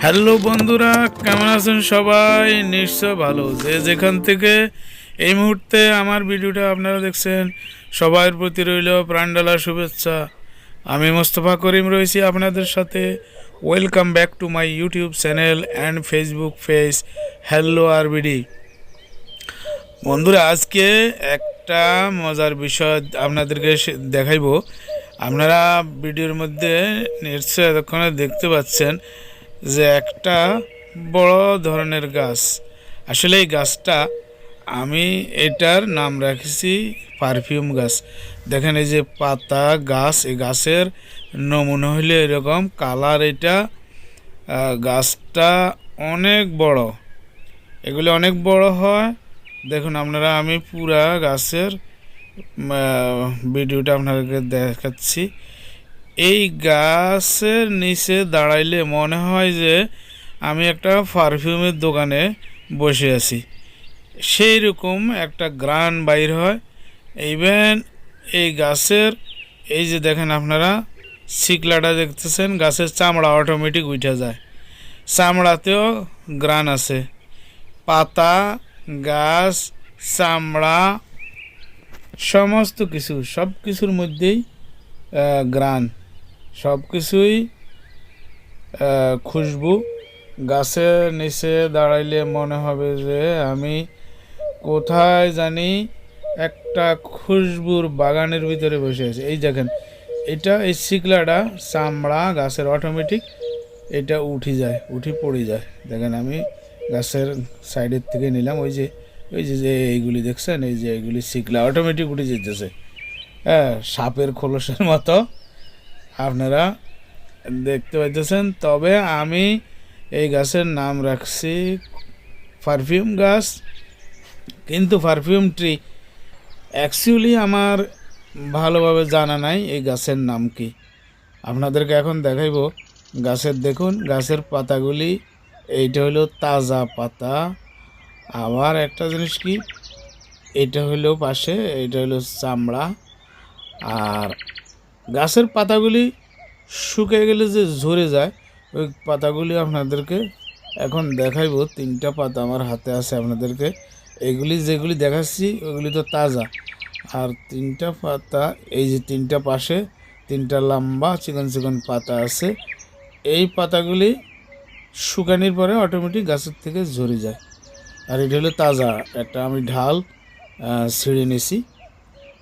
Hello বন্ধুরা, কেমন আছেন সবাই? নিশ্চয় ভালো। যে যেখান থেকে এই মুহূর্তে আমার ভিডিওটা আপনারা দেখছেন, সবার প্রতি রইল প্রাণডালা শুভেচ্ছা। আমি মোস্তফা করিম রয়েছি আপনাদের সাথে। Welcome back to my YouTube channel and Facebook page hello RBD. বন্ধুরা, আজকে একটা মজার বিষয় আপনাদেরকে দেখাইব। আপনারা ভিডিওর মধ্যে নিশ্চয় এতক্ষণে দেখতে পাচ্ছেন যে একটা বড় ধরনের গাছ। আসলে এই গাছটা আমি এটার নাম রাখছি পারফিউম গাছ। দেখেন এই যে পাতা গাছ, এই গাছের নমুনা হইলে এরকম কালার। এটা গাছটা অনেক বড়, এগুলি অনেক বড় হয়। দেখুন আপনারা, আমি পুরা গাছের ভিডিওটা আপনাদেরকে দেখাচ্ছি। এই গাছের নিচে দাঁড়াইলে মনে হয় যে আমি একটা পারফিউমের দোকানে বসে আছি, সেই রকম একটা গ্রান বাইর হয়। ইভেন এই গাছের এই যে দেখেন আপনারা শিকলাটা দেখতেছেন, গাছের চামড়া অটোমেটিক উঠে যায়, চামড়াতেও গ্রান আছে। পাতা, গাছ, চামড়া, সমস্ত কিছু, সব কিছুর মধ্যেই গ্রান, সব কিছুই খুশবু। গাছের নিচে দাঁড়াইলে মনে হবে যে আমি কোথায় জানি একটা খুশবুর বাগানের ভিতরে বসে আছি। এই দেখেন, এটা এই শিকলাটা চামড়া গাছের অটোমেটিক এটা উঠি পড়ে যায়। দেখেন আমি গাছের সাইডের থেকে নিলাম, ওই যে এইগুলি দেখছেন, এই যে এইগুলি শিকলা অটোমেটিক উঠে যেতেছে, হ্যাঁ, সাপের খোলসের মতো আপনারা দেখতে পাইতেছেন। তবে আমি এই গাছের নাম রাখছি পারফিউম গাছ। কিন্তু পারফিউম ট্রি অ্যাকচুয়ালি আমার ভালোভাবে জানা নাই এই গাছের নাম কি। আপনাদেরকে এখন দেখাইব গাছের। দেখুন গাছের পাতাগুলি, এইটা হলো তাজা পাতা। আবার একটা জিনিস কি, এটা হলো পাশে, এটা হলো চামড়া। আর গাছের পাতাগুলি শুকিয়ে গেলে যে ঝরে যায়, ওই পাতাগুলি আপনাদেরকে এখন দেখাইব। 3টা পাতা আমার হাতে আছে আপনাদেরকে। এগুলি যেগুলি দেখাচ্ছি ওগুলি তো তাজা। আর 3টা পাতা, এই যে 3টা পাশে 3টা লম্বা চিকন চিকন পাতা আছে। এই পাতাগুলি শুকানির পরে অটোমেটিক গাছের থেকে ঝরে যায়। আর এটা হলো তাজা, একটা আমি ঢাল ছিঁড়ে নিছি।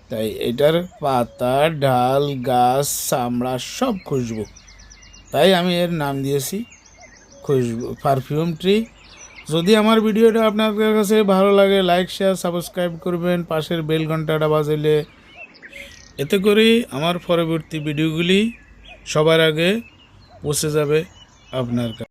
তাই এটার পাতা, ডাল, গাছ, চামড়া সব খুশবু, তাই আমি এর নাম দিয়েছি খুশবু পারফিউম ট্রি। যদি আমার ভিডিওটা আপনাদের কাছে ভালো লাগে, লাইক, শেয়ার, সাবস্ক্রাইব করবেন, পাশের বেল ঘন্টাটা বাজাইলে, এতে করে আমার পরবর্তী ভিডিওগুলি সবার আগে পৌঁছে যাবে আপনার কাছে।